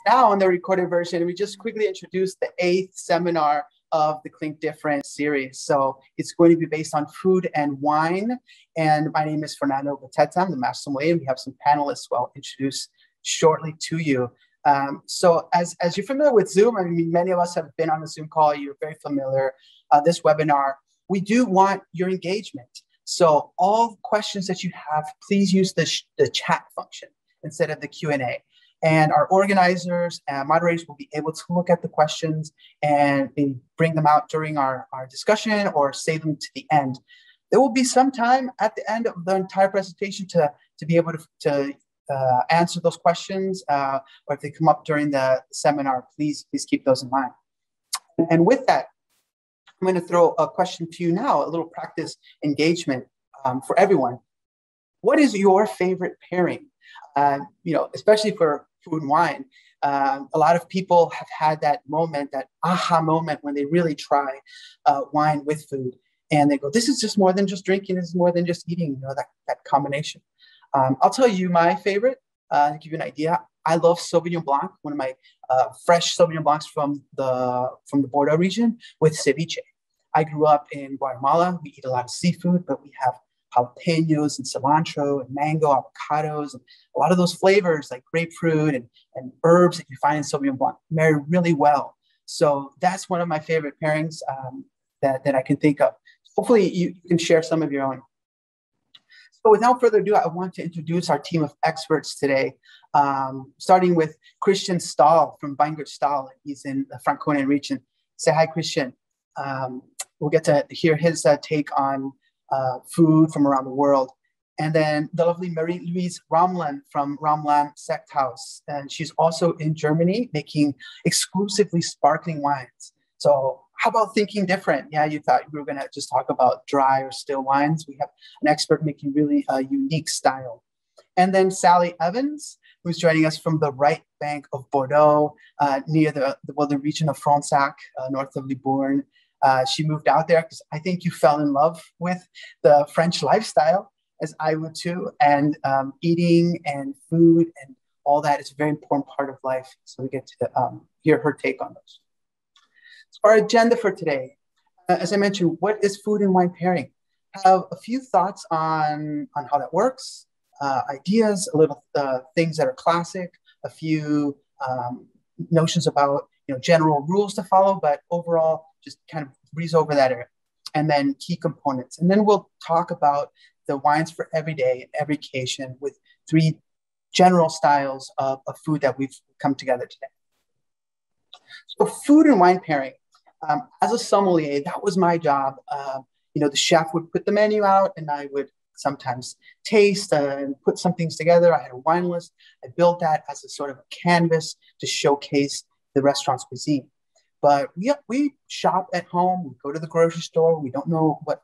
Now on the recorded version, we just quickly introduced the 8th seminar of the Clink Different series. So it's going to be based on food and wine. And my name is Fernando Beteta. I'm the master sommelier, and we have some panelists who I'll introduce shortly to you. So as you're familiar with Zoom, I mean, many of us have been on a Zoom call. You're very familiar. This webinar, we do want your engagement. So all questions that you have, please use the chat function instead of the Q&A. And our organizers and moderators will be able to look at the questions and bring them out during our discussion or save them to the end. There will be some time at the end of the entire presentation to be able to answer those questions, or if they come up during the seminar, please keep those in mind. And with that, I'm going to throw a question to you now, a little practice engagement for everyone. What is your favorite pairing? Especially for food and wine. A lot of people have had that moment, that aha moment when they really try wine with food. And they go, this is just more than just drinking. This is more than just eating, that combination. I'll tell you my favorite, to give you an idea. I love Sauvignon Blanc, one of my fresh Sauvignon Blancs from the Bordeaux region with ceviche. I grew up in Guatemala. We eat a lot of seafood, but we have jalapenos and cilantro and mango, avocados, and a lot of those flavors like grapefruit and herbs that you find in Sauvignon Blanc marry really well. So that's one of my favorite pairings that I can think of. Hopefully you can share some of your own. So without further ado, I want to introduce our team of experts today, starting with Christian Stahl from Weingut Stahl. He's in the Franconian region. Say hi, Christian. We'll get to hear his take on food from around the world. And then the lovely Marie-Louise Ramlan from Ramlan Sect House. And she's also in Germany making exclusively sparkling wines. So how about thinking different? Yeah, you thought we were going to just talk about dry or still wines. We have an expert making really a unique style. And then Sally Evans, who's joining us from the right bank of Bordeaux, near the region of Fronsac, north of Libourne. She moved out there because I think you fell in love with the French lifestyle, as I would too, and eating and food and all that is a very important part of life. So we get to hear her take on those. So our agenda for today, as I mentioned, what is food and wine pairing? Have a few thoughts on how that works, ideas, a little things that are classic, a few notions about general rules to follow, but overall, just kind of breeze over that area, and then key components. And then we'll talk about the wines for every day, every occasion, with 3 general styles of food that we've come together today. So food and wine pairing. As a sommelier, that was my job. The chef would put the menu out and I would sometimes taste and put some things together. I had a wine list. I built that as a sort of a canvas to showcase the restaurant's cuisine. But we shop at home, we go to the grocery store, we don't know what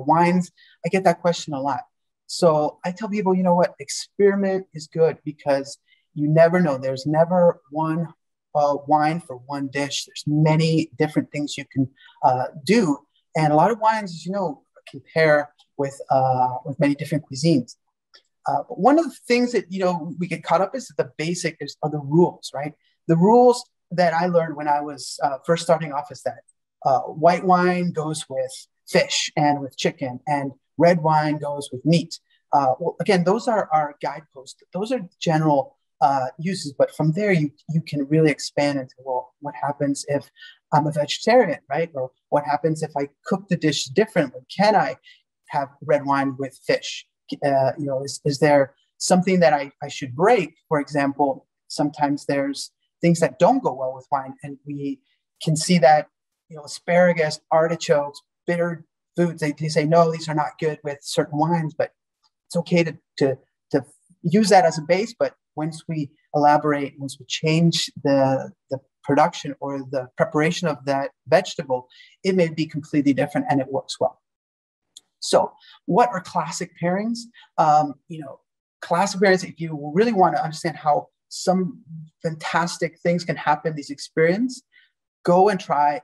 wines. I get that question a lot. So I tell people, experiment is good because you never know. There's never one wine for one dish. There's many different things you can do. And a lot of wines, as you know, can pair with many different cuisines. But one of the things that, we get caught up is that the basic are the rules, right? The rules that I learned when I was first starting off is that white wine goes with fish and with chicken, and red wine goes with meat. Well, again, those are our guideposts. Those are general uses, but from there you can really expand into, well, what happens if I'm a vegetarian, right? Or what happens if I cook the dish differently? Can I have red wine with fish? Is there something that I should break? For example, sometimes there's things that don't go well with wine. And we can see that, asparagus, artichokes, bitter foods, they say, no, these are not good with certain wines, but it's okay to use that as a base. But once we elaborate, once we change the production or the preparation of that vegetable, it may be completely different and it works well. So what are classic pairings? Classic pairings, if you really want to understand how some fantastic things can happen, these experiences, go and try,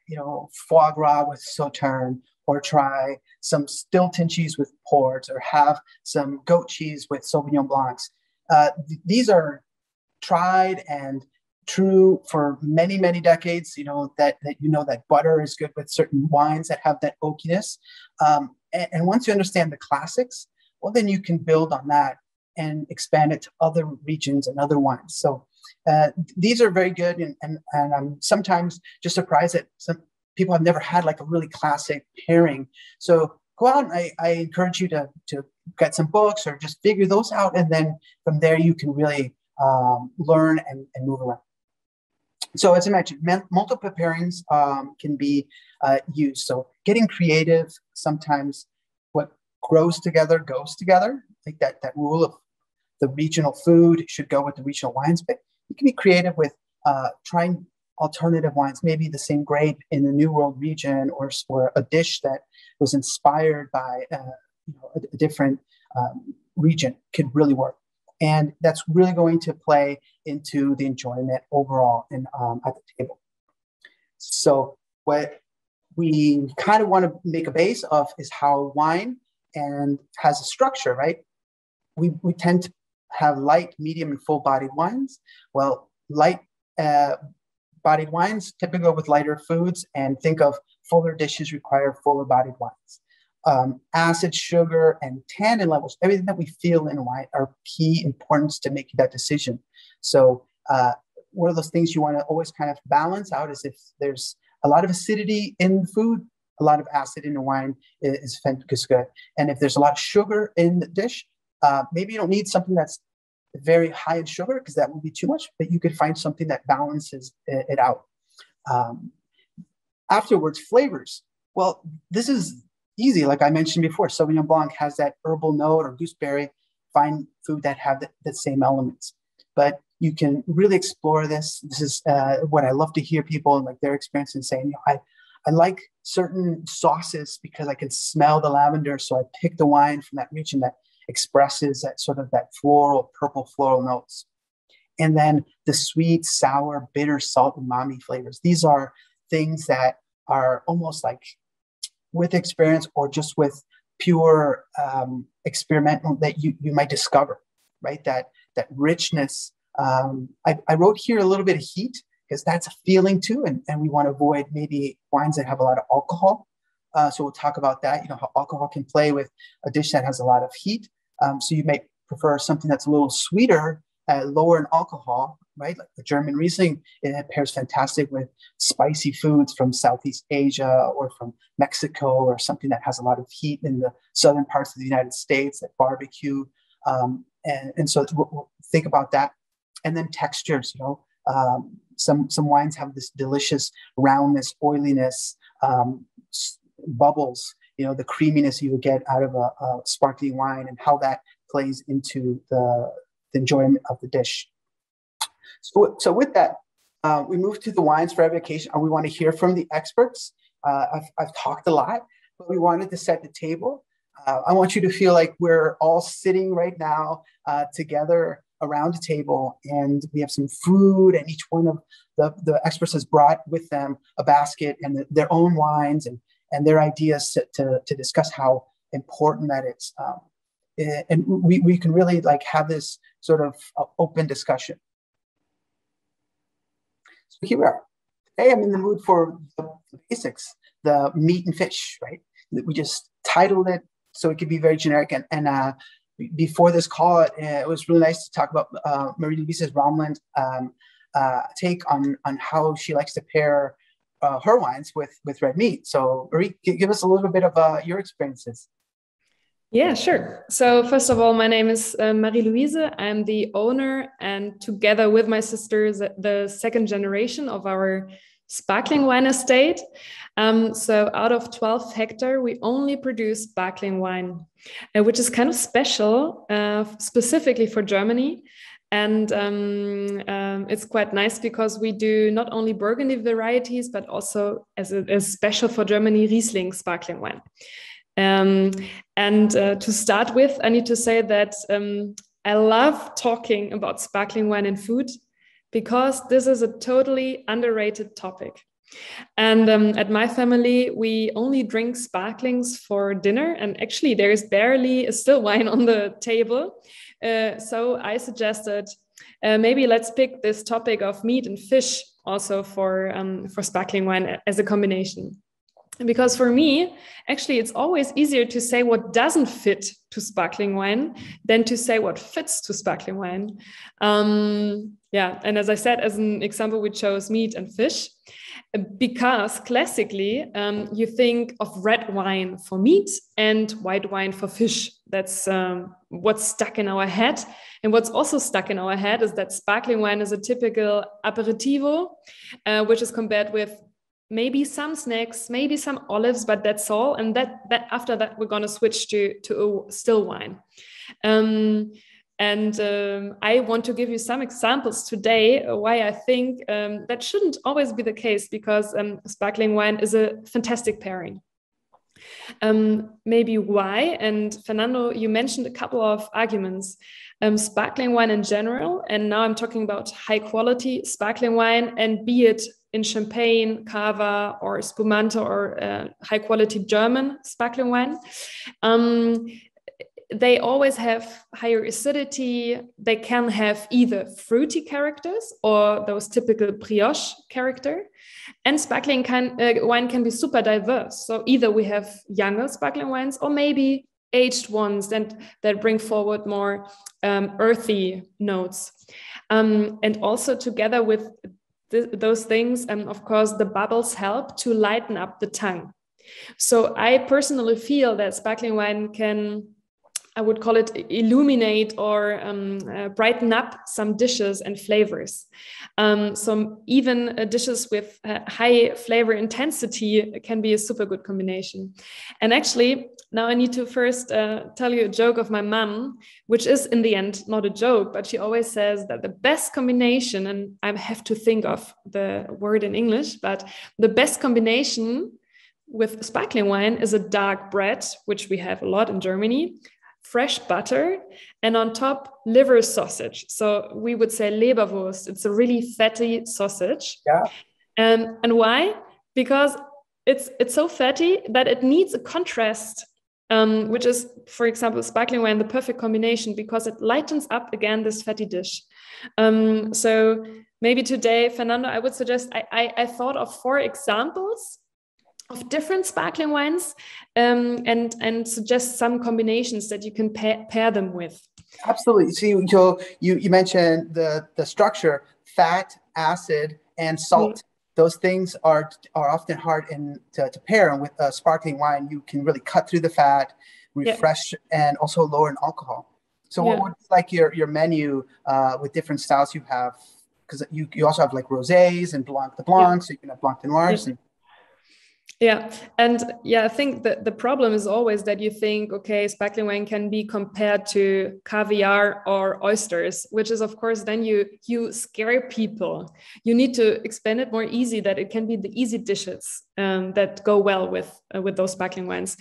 foie gras with sauterne, or try some Stilton cheese with port, or have some goat cheese with Sauvignon Blancs. These are tried and true for many, many decades, that butter is good with certain wines that have that oakiness. And once you understand the classics, well, then you can build on that and expand it to other regions and other wines. So these are very good. And I'm sometimes just surprised that some people have never had like a really classic pairing. So go out and I encourage you to get some books or just figure those out. And then from there, you can really learn and move around. So as I mentioned, multiple pairings can be used. So getting creative, sometimes what grows together goes together. I think that rule of the regional food should go with the regional wines, but you can be creative with trying alternative wines, maybe the same grape in the New World region or a dish that was inspired by a different region could really work. And that's really going to play into the enjoyment overall at the table. So what we kind of want to make a base of is how wine and has a structure, right? We tend to have light, medium, and full-bodied wines. Well, light bodied wines typically go with lighter foods, and think of fuller dishes require fuller bodied wines. Acid, sugar, and tannin levels, everything that we feel in wine are key importance to making that decision. So one of those things you want to always kind of balance out is if there's a lot of acidity in food, a lot of acid in the wine is good. And if there's a lot of sugar in the dish, maybe you don't need something that's very high in sugar because that would be too much, but you could find something that balances it out. Afterwards, flavors. Well, this is easy. Like I mentioned before, Sauvignon Blanc has that herbal note or gooseberry. Find food that have the same elements. But you can really explore this. This is what I love to hear people and like their experience in saying, I like certain sauces because I can smell the lavender. So I pick the wine from that region that expresses that sort of that floral, purple floral notes. And then the sweet, sour, bitter, salt, umami flavors. These are things that are almost like with experience or just with pure experimental that you might discover, right? That richness. I wrote here a little bit of heat because that's a feeling too. And we want to avoid maybe wines that have a lot of alcohol. So we'll talk about that, how alcohol can play with a dish that has a lot of heat. So you may prefer something that's a little sweeter, lower in alcohol, right? Like the German Riesling, it pairs fantastic with spicy foods from Southeast Asia or from Mexico, or something that has a lot of heat in the southern parts of the United States, like barbecue. And so we'll think about that. And then textures, some wines have this delicious roundness, oiliness, bubbles, the creaminess you would get out of a sparkling wine, and how that plays into the enjoyment of the dish. So with that, we move to the wines for evocation. We want to hear from the experts. I've talked a lot, but we wanted to set the table. I want you to feel like we're all sitting right now together around a table, and we have some food, and each one of the experts has brought with them a basket and their own wines and their ideas to discuss how important that is. And we can really like have this sort of open discussion. So here we are. Today I'm in the mood for the basics, the meat and fish, right? We just titled it so it could be very generic. And before this call, it was really nice to talk about Marie-Louise's Romland take on how she likes to pair her wines with red meat. So Marie, give us a little bit of your experiences. Yeah, sure. So first of all, my name is Marie-Louise. I'm the owner, and together with my sisters, the second generation of our sparkling wine estate. So out of 12 hectares, we only produce sparkling wine, which is kind of special, specifically for Germany. And it's quite nice because we do not only Burgundy varieties, but also, as it is special for Germany, Riesling sparkling wine. To start with, I need to say that I love talking about sparkling wine and food because this is a totally underrated topic. And at my family, we only drink sparklings for dinner, and actually there is barely a still wine on the table. So I suggested, maybe let's pick this topic of meat and fish also for sparkling wine as a combination. Because for me, actually, it's always easier to say what doesn't fit to sparkling wine than to say what fits to sparkling wine. Yeah, and as I said, as an example, we chose meat and fish because classically, you think of red wine for meat and white wine for fish. That's what's stuck in our head. And what's also stuck in our head is that sparkling wine is a typical aperitivo, which is compared with maybe some snacks, maybe some olives, but that's all. And that after that, we're going to switch to a still wine. I want to give you some examples today why I think that shouldn't always be the case, because sparkling wine is a fantastic pairing. Maybe why, and Fernando, you mentioned a couple of arguments. Sparkling wine in general, and now I'm talking about high quality sparkling wine, and be it in champagne, cava, or spumante, or high quality German sparkling wine. They always have higher acidity. They can have either fruity characters or those typical brioche character. And sparkling wine can be super diverse. So either we have younger sparkling wines or maybe aged ones that bring forward more earthy notes. And also together with those things, of course, the bubbles help to lighten up the tongue. So I personally feel that sparkling wine can, I would call it, illuminate or brighten up some dishes and flavors. So even dishes with high flavor intensity can be a super good combination. And actually, now I need to first tell you a joke of my mom, which is in the end not a joke, but she always says that the best combination, and I have to think of the word in English, but the best combination with sparkling wine is a dark bread, which we have a lot in Germany, fresh butter, and on top, liver sausage. So we would say Leberwurst. It's a really fatty sausage. Yeah. And why? Because it's so fatty that it needs a contrast, which is, for example, sparkling wine, the perfect combination, because it lightens up again this fatty dish. So maybe today, Fernando, I would suggest, I thought of 4 examples of different sparkling wines, and suggest some combinations that you can pair them with. Absolutely. So you mentioned the structure: fat, acid, and salt. Mm. Those things are often hard to pair. And with sparkling wine, you can really cut through the fat, refresh, and also lower in alcohol. So what would be like your menu with different styles you have? Because you also have like rosés and Blanc de Blanc, so you can have Blanc de Noirs. Yeah. And I think that the problem is always that you think, okay, sparkling wine can be compared to caviar or oysters, which is, of course, then you scare people. You need to explain it more easy, that it can be the easy dishes that go well with those sparkling wines.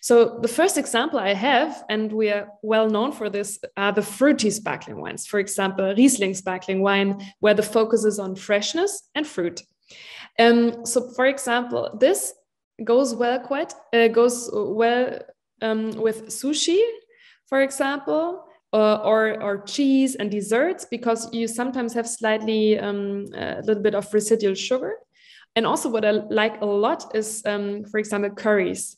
So the first example I have, and we are well known for this, are the fruity sparkling wines. For example, Riesling sparkling wine, where the focus is on freshness and fruit. So, for example, this goes well with sushi, for example, or cheese and desserts, because you sometimes have slightly a little bit of residual sugar. And also what I like a lot is, for example, curries,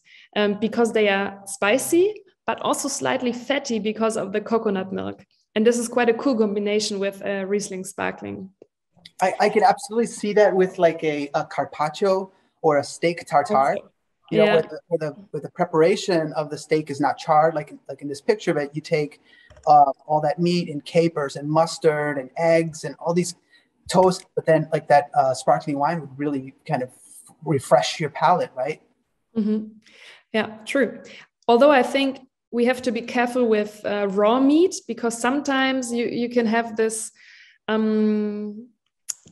because they are spicy, but also slightly fatty because of the coconut milk. And this is quite a cool combination with Riesling sparkling. I could absolutely see that with like a carpaccio or a steak tartare. You know, where the preparation of the steak is not charred, like in this picture, but you take all that meat and capers and mustard and eggs and all these toast, but then like that sparkling wine would really kind of refresh your palate, right? Mm-hmm. Yeah, true. Although I think we have to be careful with raw meat, because sometimes you can have this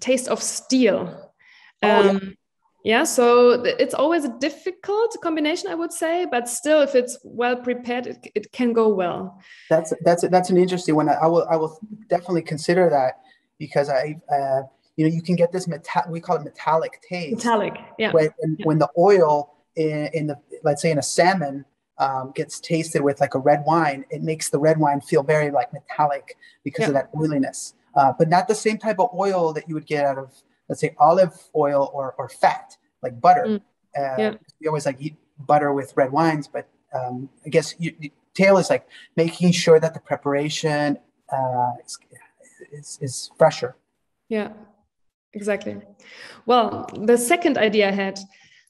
taste of steel. So it's always a difficult combination, I would say, but still, if it's well prepared, it can go well. That's an interesting one. I will definitely consider that, because you can get this we call it metallic taste. Metallic, yeah. When the oil in the, let's say in a salmon, gets tasted with like a red wine, it makes the red wine feel very like metallic because of that oiliness. but not the same type of oil that you would get out of, let's say, olive oil or fat, like butter. Yeah. We always like eat butter with red wines, but I guess tail is like making sure that the preparation is fresher. Yeah, exactly. Well, the second idea I had,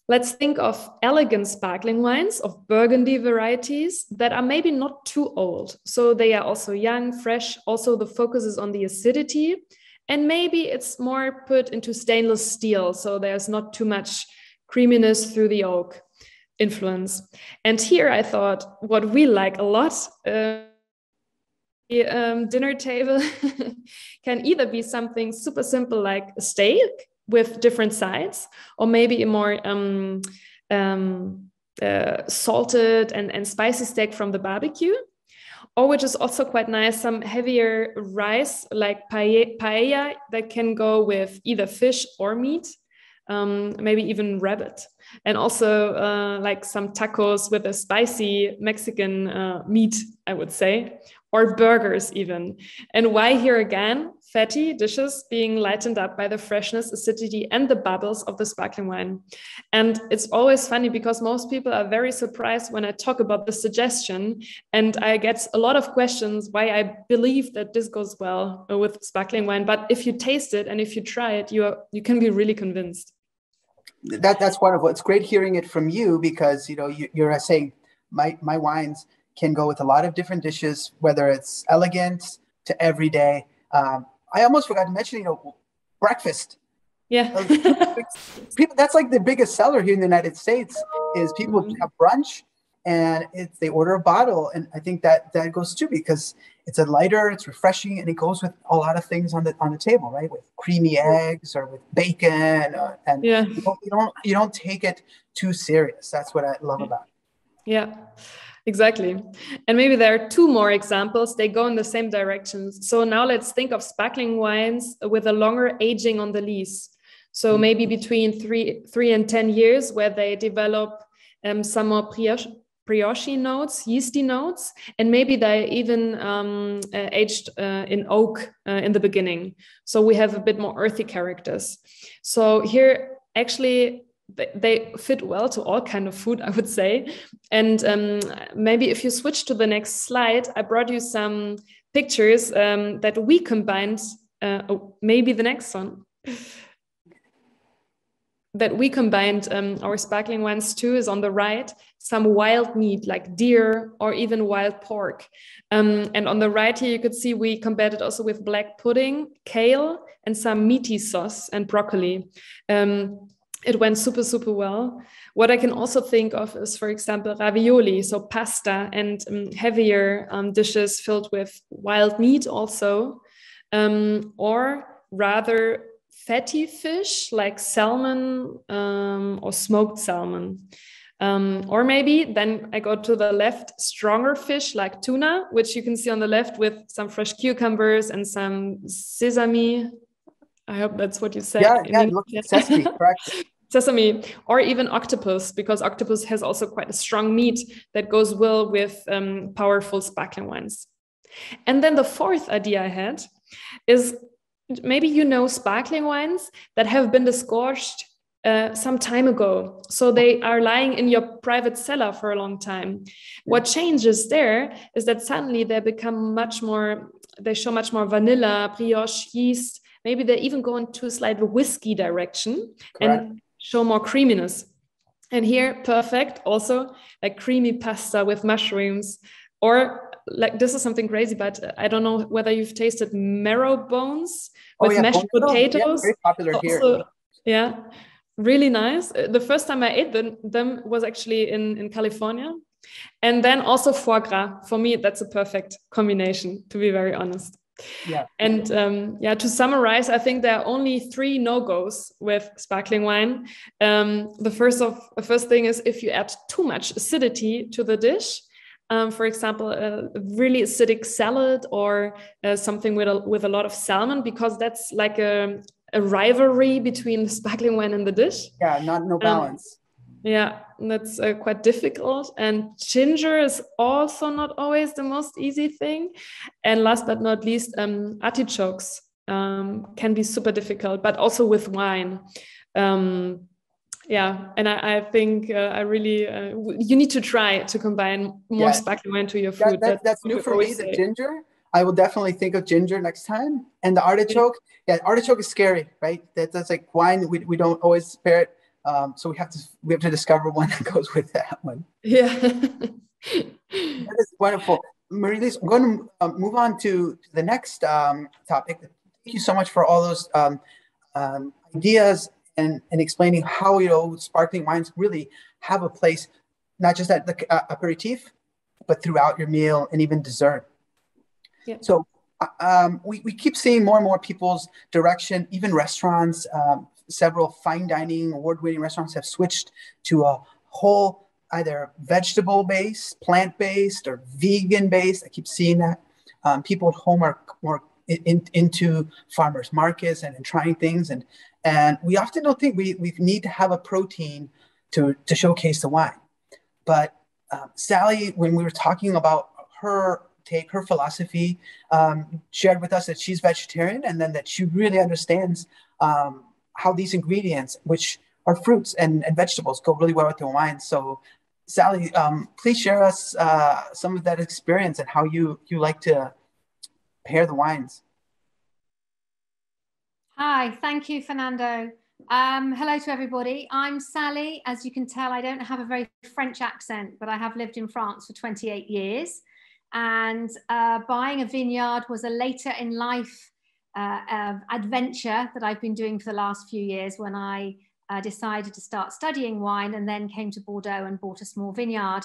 let's think of elegant sparkling wines of Burgundy varieties that are maybe not too old. So they are also young, fresh. Also, the focus is on the acidity. And maybe it's more put into stainless steel. So there's not too much creaminess through the oak influence. And here I thought what we like a lot, dinner table can either be something super simple like a steak with different sides, or maybe a more salted and spicy steak from the barbecue, or which is also quite nice, some heavier rice like paella that can go with either fish or meat, maybe even rabbit, and also like some tacos with a spicy Mexican meat, I would say, or burgers even. And why here again? Fatty dishes being lightened up by the freshness, acidity, and the bubbles of the sparkling wine. And it's always funny because most people are very surprised when I talk about the suggestion, and I get a lot of questions why I believe that this goes well with sparkling wine. But if you taste it and if you try it, you can be really convinced. That's wonderful. It's great hearing it from you because you're saying my wines can go with a lot of different dishes, whether it's elegant to everyday. I almost forgot to mention, breakfast. Yeah. People, that's like the biggest seller here in the United States is people have brunch and they order a bottle. And I think that goes too, because it's a lighter, it's refreshing, and it goes with a lot of things on the table, right? With creamy eggs or with bacon, and yeah. you don't take it too serious. That's what I love about it. Yeah. Exactly. And maybe there are two more examples. They go in the same directions. So now let's think of sparkling wines with a longer aging on the lees. So maybe between 3 and 10 years, where they develop some more brioche notes, yeasty notes, and maybe they even aged in oak in the beginning. So we have a bit more earthy characters. So here, actually, they fit well to all kind of food, I would say. And maybe if you switch to the next slide, I brought you some pictures that we combined. Maybe the next one. That we combined our sparkling wines too is on the right, some wild meat like deer or even wild pork. And on the right here, you could see we combined it also with black pudding, kale, and some meaty sauce and broccoli. It went super, super well. What I can also think of is, for example, ravioli, so pasta and heavier dishes filled with wild meat also, or rather fatty fish like salmon or smoked salmon. Or maybe then I go to the left, stronger fish like tuna, which you can see on the left with some fresh cucumbers and some sesame. I hope that's what you said. Yeah, sesame, correct. Sesame, or even octopus, because octopus has also quite a strong meat that goes well with powerful sparkling wines. And then the fourth idea I had is maybe sparkling wines that have been disgorged some time ago. So they are lying in your private cellar for a long time. What changes there is that suddenly they become they show much more vanilla, brioche, yeast. Maybe they even go into a slight whiskey direction. Correct. And show more creaminess. And here, perfect, also like creamy pasta with mushrooms, or like this is something crazy, but I don't know whether you've tasted marrow bones with mashed potatoes. Yeah, very popular also, here. Yeah, really nice. The first time I ate them was actually in California. And then also foie gras. For me, that's a perfect combination, to be very honest. Yeah. And to summarize, I think there are only 3 no-goes with sparkling wine. The first thing is if you add too much acidity to the dish. For example, a really acidic salad or something with a lot of salmon, because that's like a rivalry between the sparkling wine and the dish. Yeah, no balance. Yeah, that's quite difficult. And ginger is also not always the most easy thing. And last but not least, artichokes can be super difficult, but also with wine. Yeah, and I think I really you need to try to combine more sparkling wine to your food. That's new for me. The ginger, I will definitely think of ginger next time. And the artichoke, artichoke is scary, right? That's like wine. We don't always pair it, so we have to discover one that goes with that one. Yeah, that is wonderful, Marie-Lise. I'm going to move on to the next topic. Thank you so much for all those ideas and explaining how sparkling wines really have a place, not just at the aperitif, but throughout your meal and even dessert. Yeah. So we keep seeing more and more people's direction, even restaurants. Several fine dining award-winning restaurants have switched to a whole either vegetable-based, plant-based, or vegan-based. I keep seeing that. People at home are more into farmers markets and trying things, and we often don't think we need to have a protein to showcase the wine. But Sally, when we were talking about her philosophy, shared with us that she's vegetarian, and then that she really understands how these ingredients, which are fruits and vegetables, go really well with the wine. So Sally, please share us some of that experience and how you like to pair the wines. Hi, thank you, Fernando. Hello to everybody. I'm Sally. As you can tell, I don't have a very French accent, but I have lived in France for 28 years. And buying a vineyard was a later in life adventure that I've been doing for the last few years, when I decided to start studying wine, and then came to Bordeaux and bought a small vineyard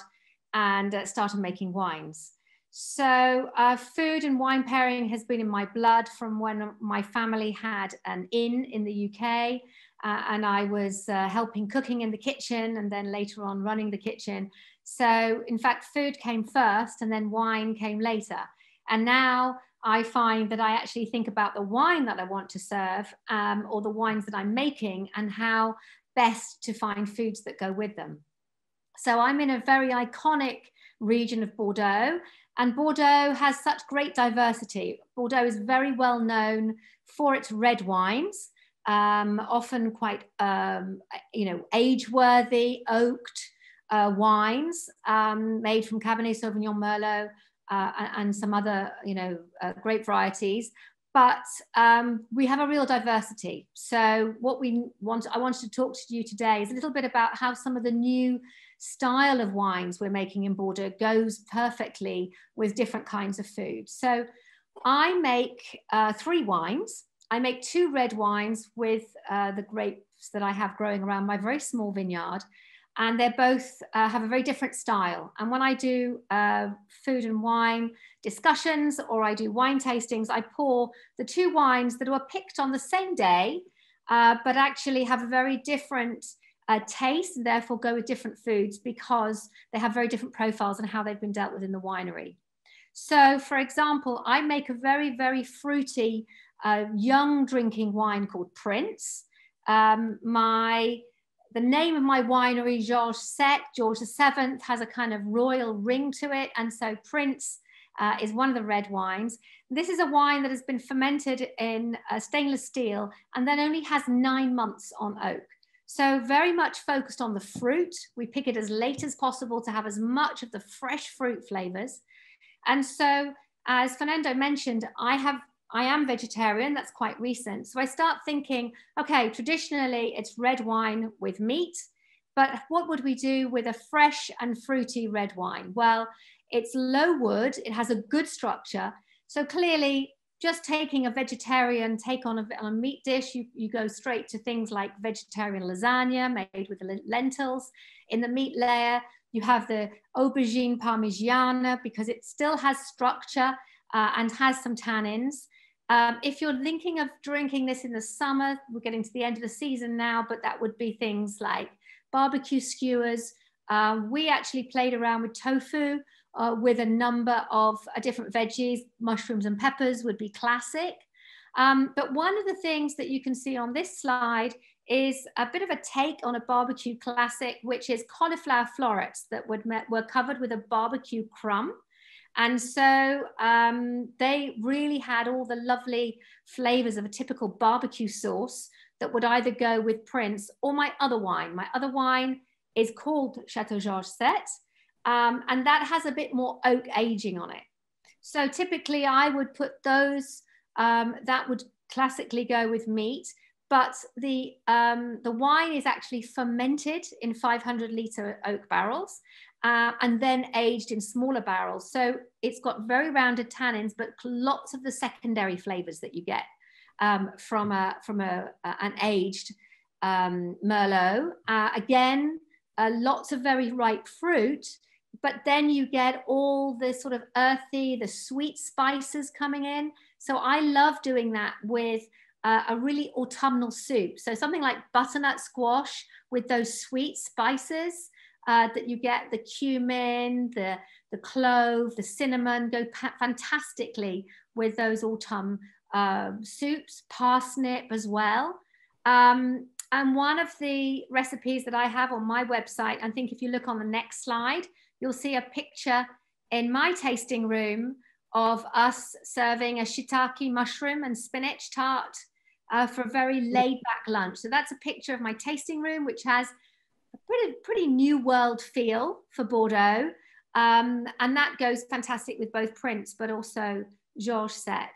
and started making wines. So food and wine pairing has been in my blood from when my family had an inn in the UK, and I was helping cooking in the kitchen, and then later on running the kitchen. So in fact, food came first and then wine came later. And now I find that I actually think about the wine that I want to serve, or the wines that I'm making, and how best to find foods that go with them. So I'm in a very iconic region of Bordeaux, and Bordeaux has such great diversity. Bordeaux is very well known for its red wines, often quite, age-worthy, oaked wines made from Cabernet Sauvignon, Merlot, and some other, grape varieties. But we have a real diversity. So what I wanted to talk to you today is a little bit about how some of the new style of wines we're making in Bordeaux goes perfectly with different kinds of food. So I make 3 wines. I make 2 red wines with the grapes that I have growing around my very small vineyard. And they both have a very different style. And when I do food and wine discussions, or I do wine tastings, I pour the 2 wines that were picked on the same day, but actually have a very different taste, and therefore go with different foods, because they have very different profiles and how they've been dealt with in the winery. So for example, I make a very, very fruity, young drinking wine called Prince. The name of my winery, Georges VII, has a kind of royal ring to it. And so Prince is one of the red wines. This is a wine that has been fermented in stainless steel and then only has 9 months on oak. So very much focused on the fruit. We pick it as late as possible to have as much of the fresh fruit flavors. And so, as Fernando mentioned, I am vegetarian. That's quite recent. So I start thinking, okay, traditionally it's red wine with meat, but what would we do with a fresh and fruity red wine? Well, it's low wood. It has a good structure. So clearly, just taking a vegetarian take on a meat dish, you go straight to things like vegetarian lasagna made with the lentils. In the meat layer, you have the aubergine parmigiana, because it still has structure and has some tannins. If you're thinking of drinking this in the summer, we're getting to the end of the season now, but that would be things like barbecue skewers. We actually played around with tofu with a number of different veggies. Mushrooms and peppers would be classic. But one of the things that you can see on this slide is a bit of a take on a barbecue classic, which is cauliflower florets that were covered with a barbecue crumb. And so they really had all the lovely flavors of a typical barbecue sauce that would either go with Prince or my other wine. My other wine is called Chateau Georges VII, and that has a bit more oak aging on it. So typically I would put those, that would classically go with meat, but the wine is actually fermented in 500-liter oak barrels and then aged in smaller barrels. So it's got very rounded tannins, but lots of the secondary flavors that you get from an aged Merlot. Again, lots of very ripe fruit, but then you get all the sort of earthy, the sweet spices coming in. So I love doing that with a really autumnal soup. So something like butternut squash with those sweet spices that you get, the cumin, the clove, the cinnamon, go fantastically with those autumn soups, parsnip as well. And one of the recipes that I have on my website, I think if you look on the next slide, you'll see a picture in my tasting room of us serving a shiitake mushroom and spinach tart for a very laid back lunch. So that's a picture of my tasting room, which has a pretty new world feel for Bordeaux. And that goes fantastic with both Prince, but also Georges VII.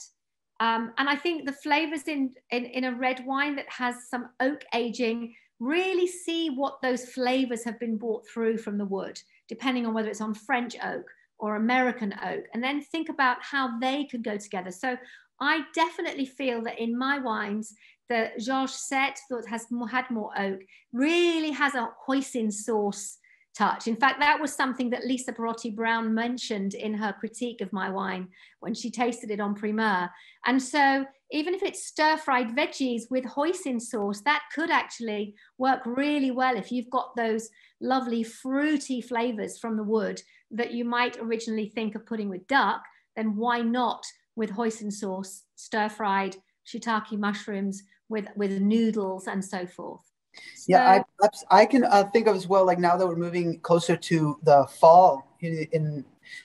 And I think the flavors in a red wine that has some oak aging, really see what those flavors have been brought through from the wood, depending on whether it's on French oak or American oak, and then think about how they could go together. So I definitely feel that in my wines, the Georges VII that has had more oak really has a hoisin sauce touch. In fact, that was something that Lisa Perotti Brown mentioned in her critique of my wine when she tasted it on Primeur. And so even if it's stir-fried veggies with hoisin sauce, that could actually work really well if you've got those lovely fruity flavors from the wood that you might originally think of putting with duck, then why not with hoisin sauce, stir-fried shiitake mushrooms with noodles and so forth. So, yeah, I can think of as well, like now that we're moving closer to the fall in the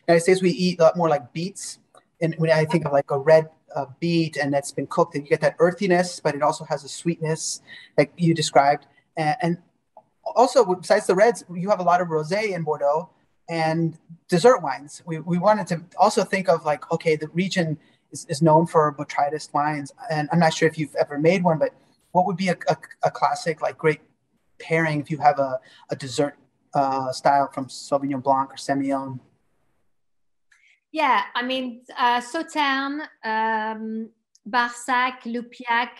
United States, we eat a lot more like beets. And when I think of like a red beet and that's been cooked, and you get that earthiness, but it also has a sweetness like you described. And also, besides the reds, you have a lot of rosé in Bordeaux and dessert wines. We wanted to also think of like, okay, the region is known for botrytis wines. And I'm not sure if you've ever made one, but what would be a classic, like great pairing if you have a dessert style from Sauvignon Blanc or Semillon? Yeah, I mean, Sauternes, Barsac, Lupiac,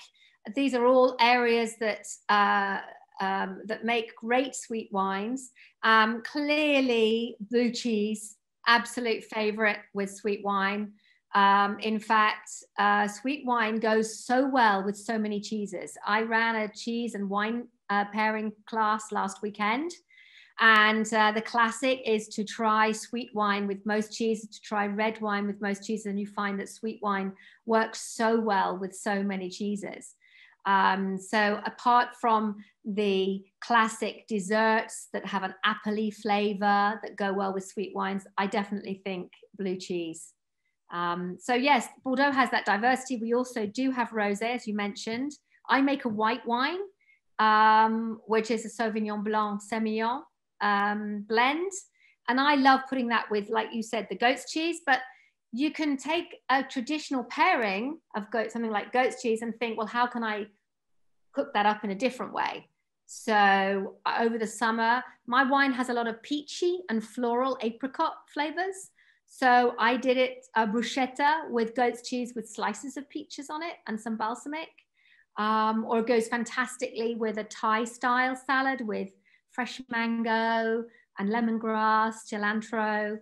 these are all areas that that make great sweet wines. Clearly, blue cheese, absolute favorite with sweet wine. In fact, sweet wine goes so well with so many cheeses. I ran a cheese and wine pairing class last weekend. And the classic is to try sweet wine with most cheeses, to try red wine with most cheeses, and you find that sweet wine works so well with so many cheeses. So apart from the classic desserts that have an appley flavor that go well with sweet wines, I definitely think blue cheese. So yes, Bordeaux has that diversity. We also do have rosé, as you mentioned. I make a white wine, which is a Sauvignon Blanc Semillon blend. And I love putting that with, like you said, the goat's cheese, but you can take a traditional pairing of something like goat's cheese and think, well, how can I cook that up in a different way? So over the summer, my wine has a lot of peachy and floral apricot flavors. So I did it a bruschetta with goat's cheese with slices of peaches on it and some balsamic. Or it goes fantastically with a Thai style salad with fresh mango and lemongrass, cilantro,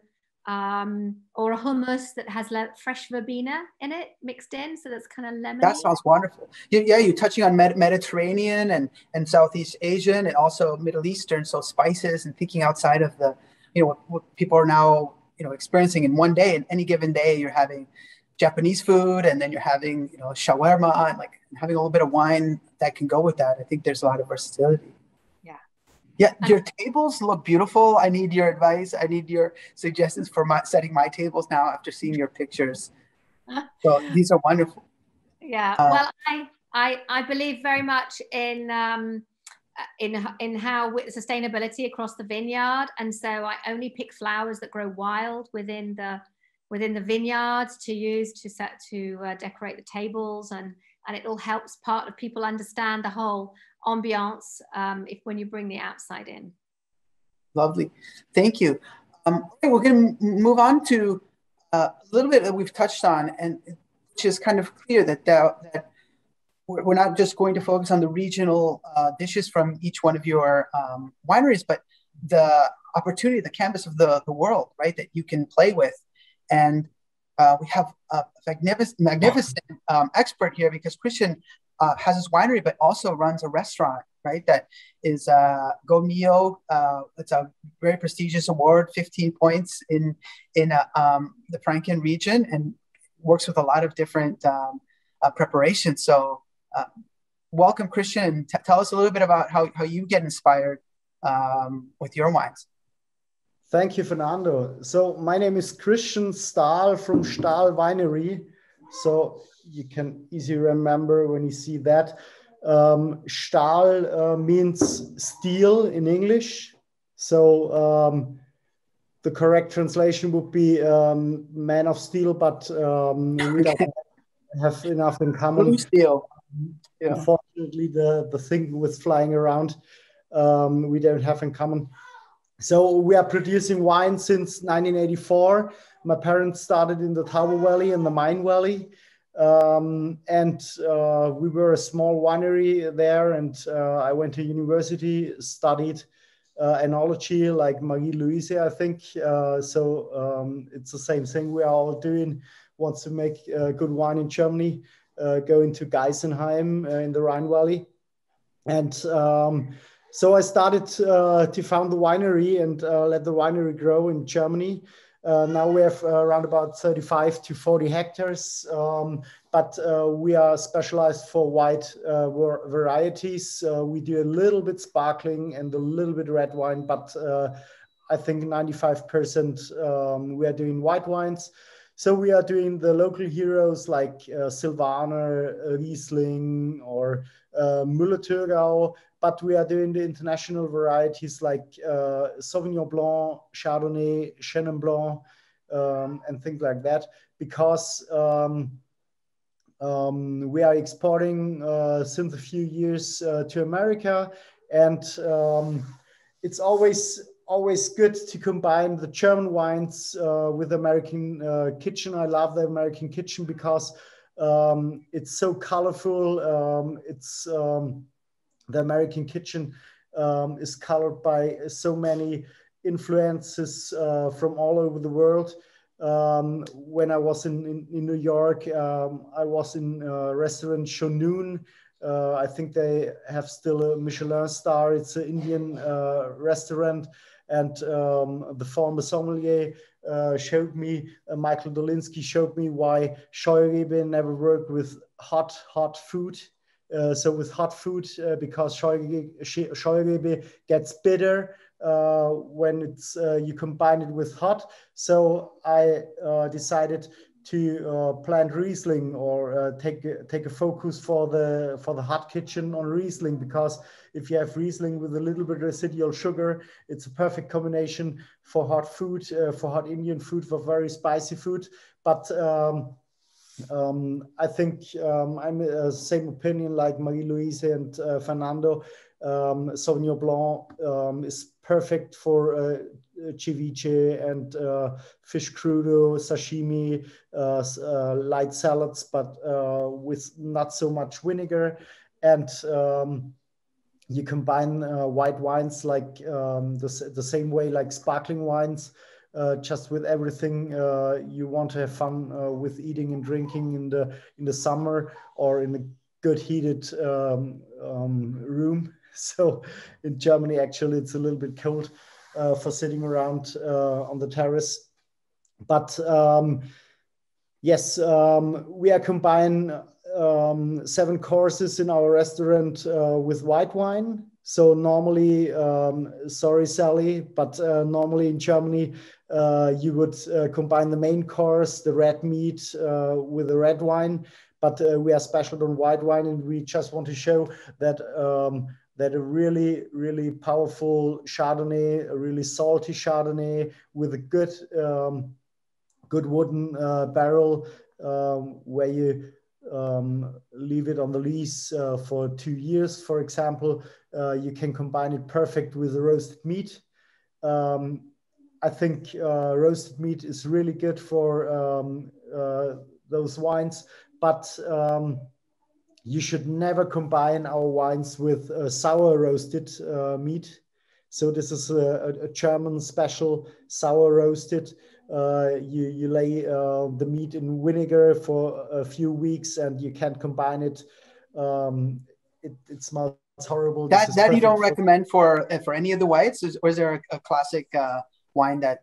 or a hummus that has fresh verbena in it mixed in, so that's kind of lemony. That sounds wonderful. Yeah, you're touching on Mediterranean and Southeast Asian and also Middle Eastern, so spices and thinking outside of the, what people are now, experiencing in one day. In any given day, you're having Japanese food, and then you're having, shawarma, and like having a little bit of wine that can go with that. I think there's a lot of versatility. Yeah. Yeah, your tables look beautiful. I need your advice. I need your suggestions for setting my tables now after seeing your pictures. So these are wonderful. Yeah, well, I believe very much in how sustainability across the vineyard, and so I only pick flowers that grow wild within the vineyards to use to decorate the tables, and it all helps part of people understand the whole ambiance when you bring the outside in. Lovely, thank you. Okay, we're going to move on to a little bit that we've touched on, and which is kind of clear that we're not just going to focus on the regional dishes from each one of your wineries, but the opportunity, the canvas of the world, right, that you can play with. And we have a magnificent expert here, because Christian has his winery, but also runs a restaurant, right, that is Go Mio. It's a very prestigious award, 15 points in the Franken region, and works with a lot of different preparations. So welcome, Christian. Tell us a little bit about how you get inspired with your wines. Thank you, Fernando. So my name is Christian Stahl from Stahl Winery. So you can easily remember when you see that. Stahl means steel in English. So the correct translation would be man of steel, but we don't have enough in common. Blue steel. Yeah. Unfortunately, the thing with flying around, we don't have in common. So we are producing wine since 1984. My parents started in the Tauber Valley and the Main Valley. And we were a small winery there. And I went to university, studied enology like Marie-Louise, I think. So it's the same thing we are all doing. Wants to make good wine in Germany, going to Geisenheim in the Rhine Valley. And so I started to found the winery and let the winery grow in Germany. Now we have around about 35 to 40 hectares, but we are specialized for wide varieties. We do a little bit sparkling and a little bit red wine, but I think 95% we are doing white wines. So we are doing the local heroes like Silvaner, Riesling, or Müller-Thurgau, but we are doing the international varieties like Sauvignon Blanc, Chardonnay, Chenin Blanc, and things like that, because we are exporting since a few years to America, and it's always good to combine the German wines with American kitchen. I love the American kitchen because it's so colorful. The American kitchen is colored by so many influences from all over the world. When I was in New York, I was in restaurant Shonoon. I think they have still a Michelin star. It's an Indian restaurant. And the former sommelier showed me, Michael Dolinsky showed me why Scheurebe never worked with hot food. So with hot food, because Scheurebe gets bitter when it's you combine it with hot. So I decided to plant Riesling, or take a focus for the hot kitchen on Riesling, because if you have Riesling with a little bit residual sugar, it's a perfect combination for hot food, for hot Indian food, for very spicy food. But I think I'm the same opinion like Marie-Louise and Fernando. Sauvignon Blanc is perfect for ceviche and fish crudo, sashimi, light salads, but with not so much vinegar. And you combine white wines like the same way like sparkling wines, just with everything you want to have fun with eating and drinking in the summer, or in a good heated room. So in Germany, actually, it's a little bit cold for sitting around on the terrace. But yes, we are combining 7 courses in our restaurant with white wine. So normally, sorry, Sally, but normally in Germany, you would combine the main course, the red meat, with the red wine. But we are special on white wine, and we just want to show that that a really, really powerful Chardonnay, a really salty Chardonnay with a good, good wooden barrel, where you leave it on the lease for 2 years, for example. You can combine it perfect with the roasted meat. I think roasted meat is really good for those wines, but you should never combine our wines with sour roasted meat. So this is a German special sour roasted. You lay the meat in vinegar for a few weeks, and you can't combine it. It smells horrible. That you don't recommend for any of the whites, or is there a classic wine that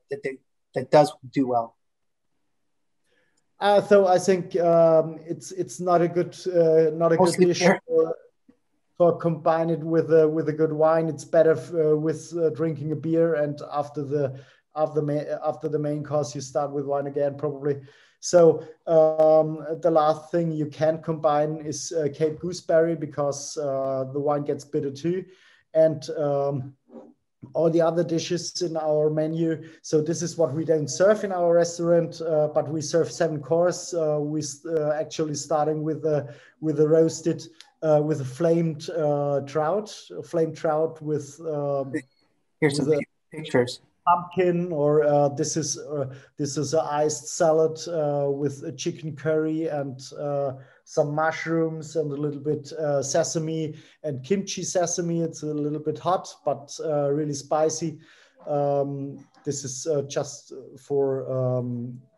does do well? So I think it's not a good dish for combine it with a good wine. It's better with drinking a beer, and after the main course you start with wine again, probably. So the last thing you can combine is Cape Gooseberry, because the wine gets bitter too, and all the other dishes in our menu. So this is what we don't serve in our restaurant, but we serve 7 course. We actually starting with a roasted, with a flamed trout with here's some pictures. Pumpkin, or this is an iced salad with a chicken curry and some mushrooms and a little bit sesame and kimchi sesame. It's a little bit hot, but really spicy. This is just for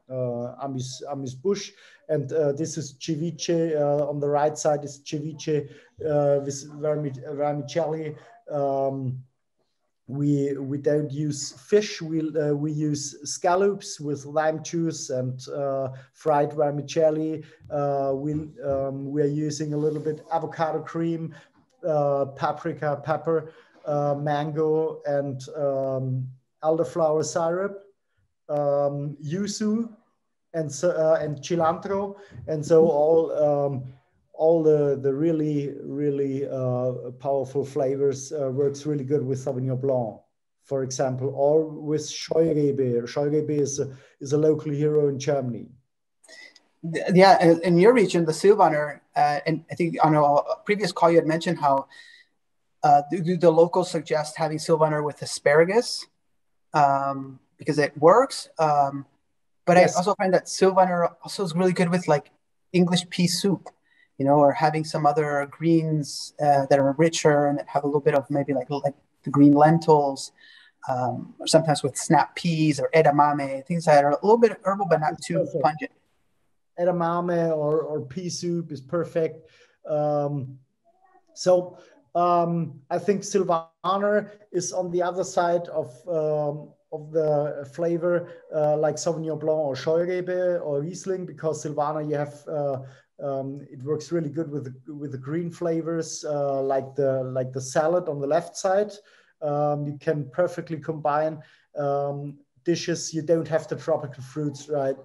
Amis Bush. And this is ceviche. On the right side is ceviche with vermicelli. We don't use fish. We use scallops with lime juice and fried vermicelli. We are using a little bit avocado cream, paprika, pepper, mango, and elderflower syrup, yuzu, and cilantro, and so all the really powerful flavors works really good with Sauvignon Blanc, for example, or with Scheurebe. Scheurebe is a local hero in Germany. Yeah, in your region, the Silvaner, and I think on a previous call you had mentioned how the locals suggest having Silvaner with asparagus because it works. But yes. I also find that Silvaner also is really good with like English pea soup, you know, or having some other greens that are richer and that have a little bit of maybe like the green lentils, or sometimes with snap peas or edamame, things that are a little bit herbal but not too pungent. Edamame or pea soup is perfect. I think Silvaner is on the other side of the flavor, like Sauvignon Blanc or Scheurebe or Riesling, because Silvaner you have it works really good with the green flavors, like the salad on the left side. You can perfectly combine dishes. You don't have the tropical fruits, right?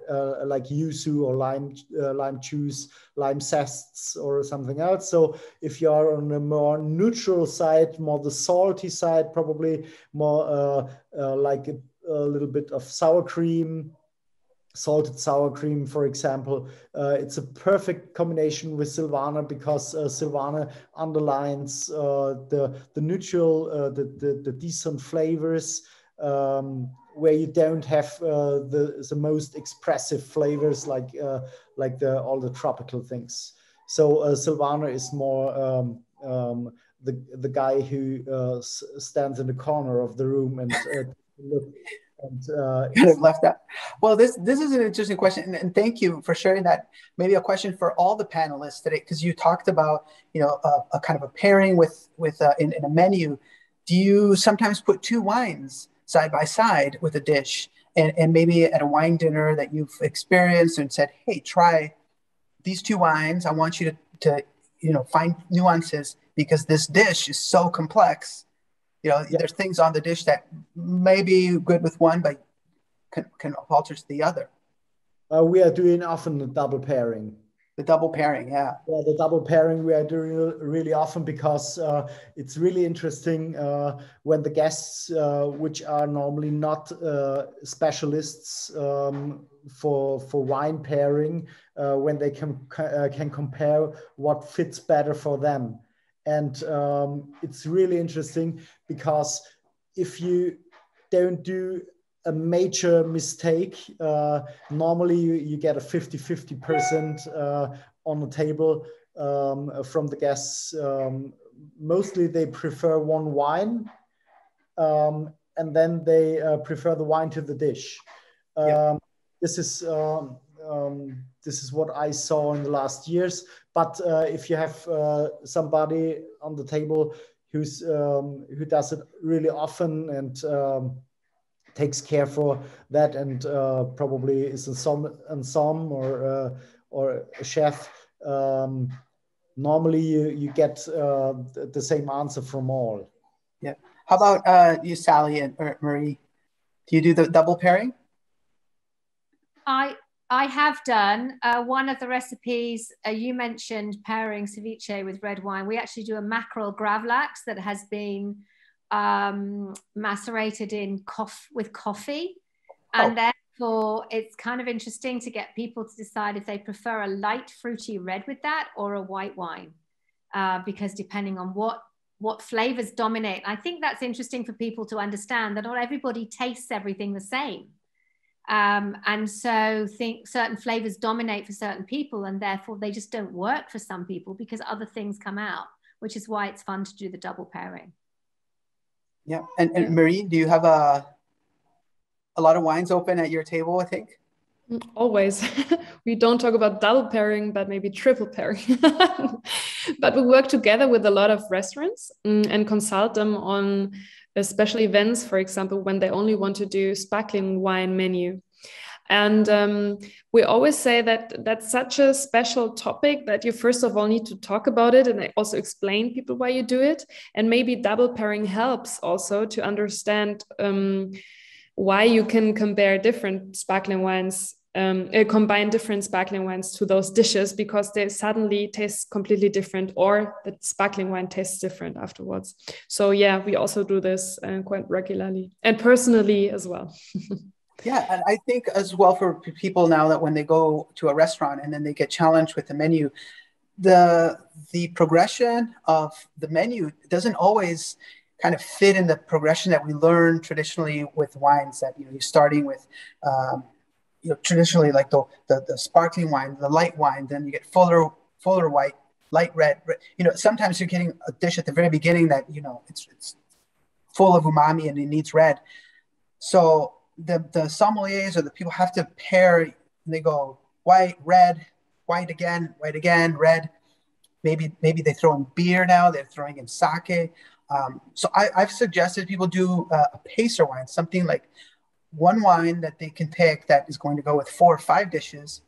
Like yuzu or lime juice, lime zests, or something else. So if you are on a more neutral side, more the salty side, probably more like a little bit of sour cream, salted sour cream, for example. It's a perfect combination with Silvaner, because Silvaner underlines the neutral, the decent flavors, where you don't have the most expressive flavors like all the tropical things. So Silvaner is more the guy who stands in the corner of the room and look. Kind of left out. Well, this is an interesting question, and thank you for sharing that. Maybe a question for all the panelists today, because you talked about, you know, a kind of a pairing with in a menu. Do you sometimes put 2 wines side by side with a dish, and maybe at a wine dinner that you've experienced and said, hey, try these two wines, I want you to find nuances because this dish is so complex. There's things on the dish that may be good with one, but can alter to the other. We are doing often the double pairing. The double pairing, yeah. Yeah, the double pairing we are doing really often because it's really interesting when the guests, which are normally not specialists for wine pairing, when they can compare what fits better for them. And it's really interesting because if you don't do a major mistake, normally you get a 50-50% on the table from the guests. Mostly they prefer one wine, and then they prefer the wine to the dish. This is what I saw in the last years. But if you have somebody on the table who does it really often and takes care for that, and probably is a somm or a chef, normally you get the same answer from all. Yeah. How about you, Sally or Marie? Do you do the double pairing? I have done one of the recipes. You mentioned pairing ceviche with red wine. We actually do a mackerel gravlax that has been macerated with coffee, and therefore it's kind of interesting to get people to decide if they prefer a light fruity red with that or a white wine, because depending on what flavors dominate. I think that's interesting for people to understand that not everybody tastes everything the same. And so think certain flavors dominate for certain people, and therefore they just don't work for some people because other things come out, which is why it's fun to do the double pairing. Yeah. And Marie, do you have a lot of wines open at your table, I think? Always. We don't talk about double pairing, but maybe triple pairing. But we work together with a lot of restaurants and consult them on special events, for example, when they only want to do sparkling wine menu. And we always say that that's such a special topic that you first of all need to talk about it, and I also explain people why you do it. And maybe double pairing helps also to understand why you can compare different sparkling wines, combine different sparkling wines to those dishes, because they suddenly taste completely different, or the sparkling wine tastes different afterwards. So yeah, we also do this quite regularly and personally as well. Yeah, and I think as well for people now that when they go to a restaurant and then they get challenged with the menu, the progression of the menu doesn't always kind of fit in the progression that we learn traditionally with wines, that you're starting with traditionally like the sparkling wine, the light wine, then you get fuller white, light red. Sometimes you're getting a dish at the very beginning that it's full of umami and it needs red. So the sommeliers or the people have to pair, and they go white, red, white again, red. Maybe they throw in beer now, they're throwing in sake. So I've suggested people do a pacer wine, something like one wine that they can pick that is going to go with 4 or 5 dishes.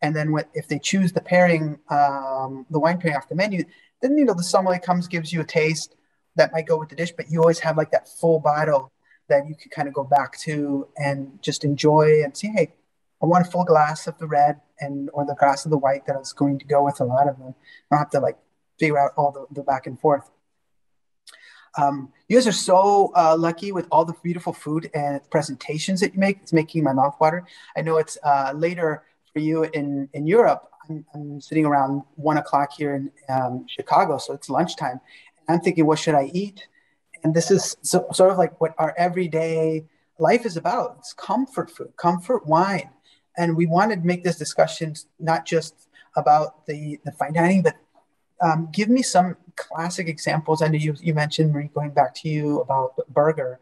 And then if they choose the pairing, the wine pairing off the menu, then, the sommelier gives you a taste that might go with the dish, but you always have like that full bottle that you can kind of go back to and just enjoy and say, hey, I want a full glass of the red or the glass of the white that is going to go with a lot of them. I don't have to figure out all the back and forth. You guys are so lucky with all the beautiful food and presentations that you make. It's making my mouth water. I know it's later for you in Europe. I'm sitting around 1 o'clock here in Chicago, so it's lunchtime. I'm thinking, what should I eat? And this is sort of like what our everyday life is about. It's comfort food, comfort wine. And we wanted to make this discussion not just about the fine dining, but give me some classic examples. I know you mentioned, Marie, going back to you about burger.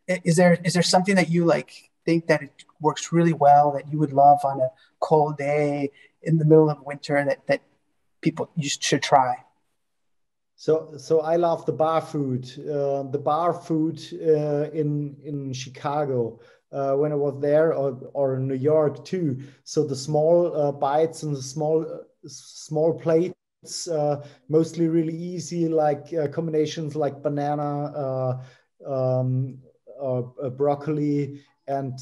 Is there something that you think that it works really well that you would love on a cold day in the middle of winter that people you should try? So I love the bar food. The bar food in Chicago when I was there, or in New York too. So the small bites and the small plates, mostly really easy, like combinations like banana, broccoli, and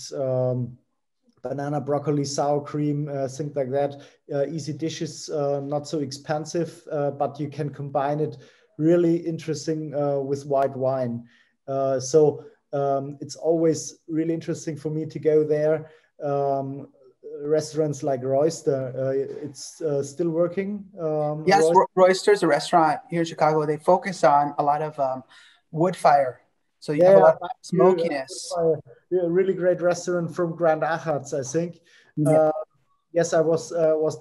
banana, broccoli, sour cream, things like that. Easy dishes, not so expensive, but you can combine it really interesting with white wine. It's always really interesting for me to go there. Restaurants like Royster, it's still working. Yes, Royster's a restaurant here in Chicago. They focus on a lot of wood fire. So you have a lot of smokiness. A really great restaurant from Grand Achatz, I think. Yeah. Yes, I was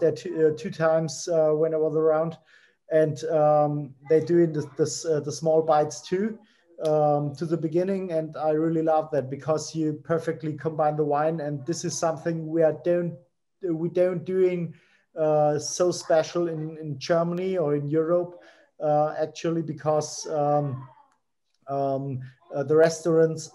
there two times when I was around, and they do the small bites too to the beginning, and I really love that because you perfectly combine the wine, and this is something we don't doing so special in Germany or in Europe actually, because the restaurants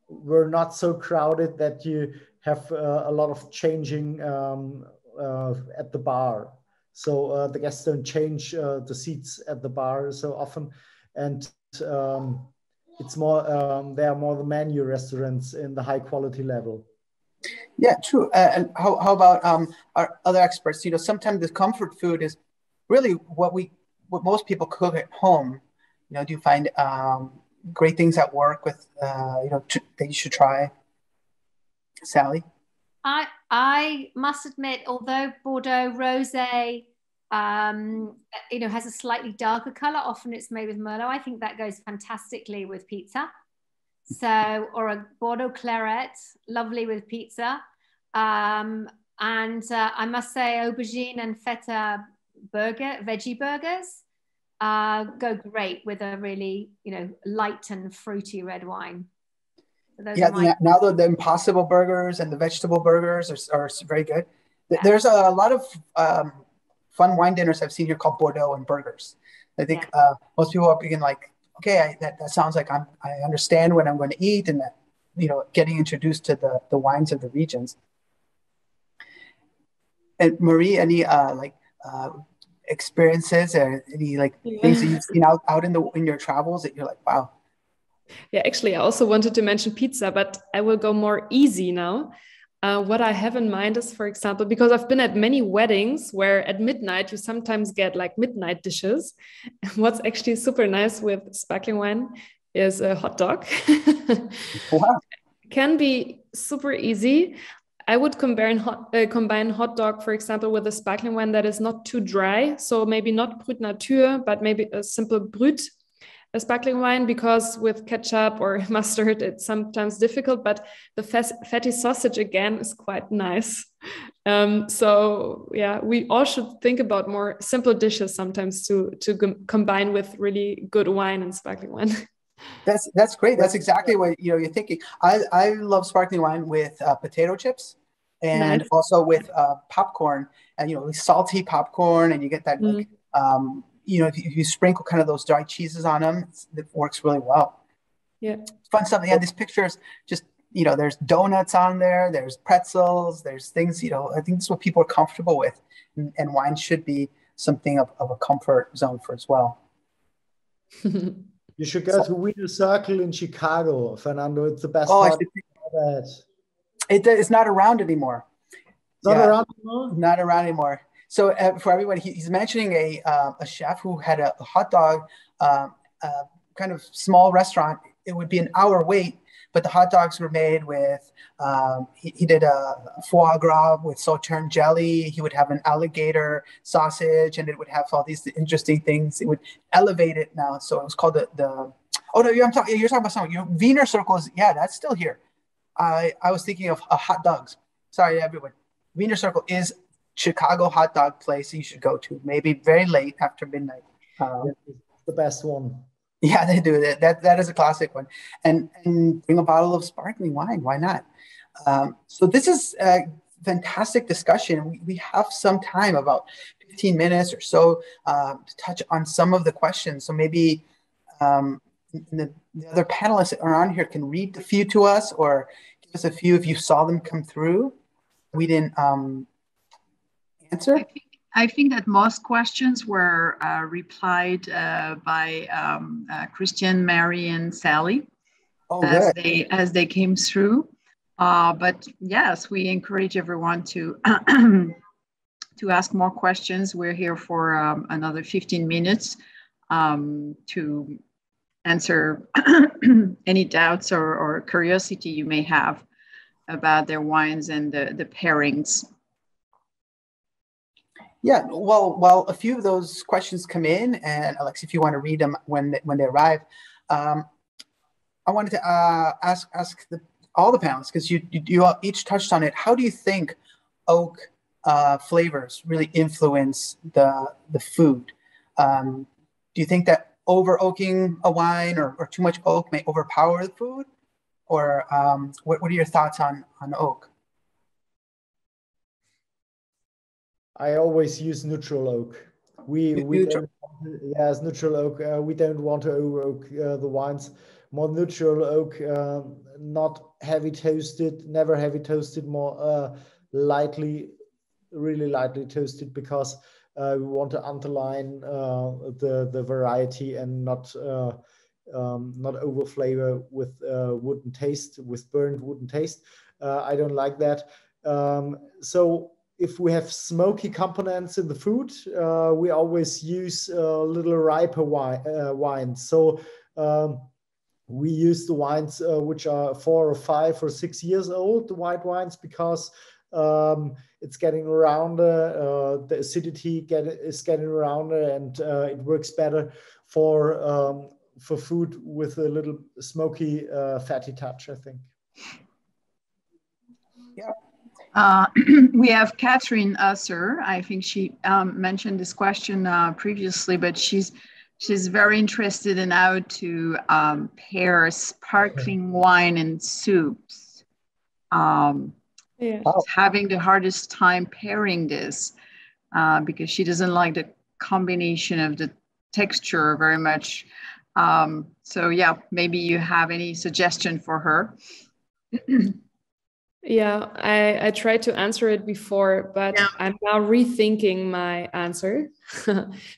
were not so crowded that you have a lot of changing at the bar. So the guests don't change the seats at the bar so often, and it's more they are more the menu restaurants in the high quality level. Yeah, true. And how about our other experts? You know, sometimes the comfort food is really what most people cook at home. You know, do you find great things at work with that you should try, Sally? I must admit, although Bordeaux Rosé, has a slightly darker color, often it's made with Merlot. I think that goes fantastically with pizza. So, or a Bordeaux Claret, lovely with pizza. And I must say, aubergine and feta veggie burgers go great with a really, light and fruity red wine. Yeah, now the Impossible burgers and the vegetable burgers are very good. Yeah. There's a lot of fun wine dinners I've seen here called Bordeaux and burgers. I think most people are beginning like, okay, that sounds like I understand what I'm going to eat, and that, getting introduced to the wines of the regions. And Marie, any experiences or any things that you've seen out in your travels that you're like, wow? Yeah, actually, I also wanted to mention pizza, but I will go more easy now. What I have in mind is, for example, because I've been at many weddings where at midnight you sometimes get like midnight dishes. What's actually super nice with sparkling wine is a hot dog. Wow. Can be super easy. I would combine hot dog, for example, with a sparkling wine that is not too dry. So maybe not Brut Nature, but maybe a simple Brut. A sparkling wine, because with ketchup or mustard it's sometimes difficult, but the fatty sausage again is quite nice. So yeah, we all should think about more simple dishes sometimes to combine with really good wine and sparkling wine. That's great. That's exactly what you're thinking. I love sparkling wine with potato chips and also with popcorn, and salty popcorn, and you get that if you sprinkle kind of those dry cheeses on them, it works really well. Yeah. Fun stuff. Yeah, these pictures just, there's donuts on there, there's pretzels, there's things, I think this is what people are comfortable with. And wine should be something of a comfort zone for as well. You should go to Wiener Circle in Chicago, Fernando. It's the best. It's not around anymore. Not around anymore? Not around anymore. So for everyone, he's mentioning a chef who had a hot dog, kind of small restaurant. It would be an hour wait, but the hot dogs were made with, he did a foie gras with sauterne jelly. He would have an alligator sausage, and it would have all these interesting things. It would elevate it now. So it was called oh no, you're talking about something. Wiener Circles. Yeah, that's still here. I was thinking of hot dogs. Sorry, everyone. Wiener Circle is Chicago hot dog place you should go to, maybe very late after midnight. It's the best one. Yeah, they do. That is a classic one. And bring a bottle of sparkling wine. Why not? So this is fantastic discussion. We have some time, about 15 minutes or so, to touch on some of the questions. So maybe the other panelists that are on here can read a few to us, or give us a few if you saw them come through. We didn't answer. I think that most questions were replied by Christian, Mary, and Sally as they came through. But yes, we encourage everyone to to ask more questions. We're here for another 15 minutes to answer any doubts or curiosity you may have about their wines and the pairings. Yeah, well, a few of those questions come in, and Alex, if you want to read them when they arrive, I wanted to ask all the panelists, because you all each touched on it. How do you think oak flavors really influence the food? Do you think that over oaking a wine or too much oak may overpower the food, or what are your thoughts on oak? I always use neutral oak. Yes, neutral oak. We don't want to over oak the wines. More neutral oak, not heavy toasted, never heavy toasted, more really lightly toasted, because we want to underline the variety and not over flavor with wooden taste, with burnt wooden taste. I don't like that. So if we have smoky components in the food, we always use a little riper wine. So we use the wines which are 4 or 5 or 6 years old, the white wines, because it's getting rounder, the acidity is getting rounder, and it works better for food with a little smoky, fatty touch, I think. Yeah. We have Catherine Usser. I think she mentioned this question previously, but she's very interested in how to pair sparkling wine and soups. She's having the hardest time pairing this because she doesn't like the combination of the texture very much. So yeah, maybe you have any suggestion for her. Yeah, I tried to answer it before, but I'm now rethinking my answer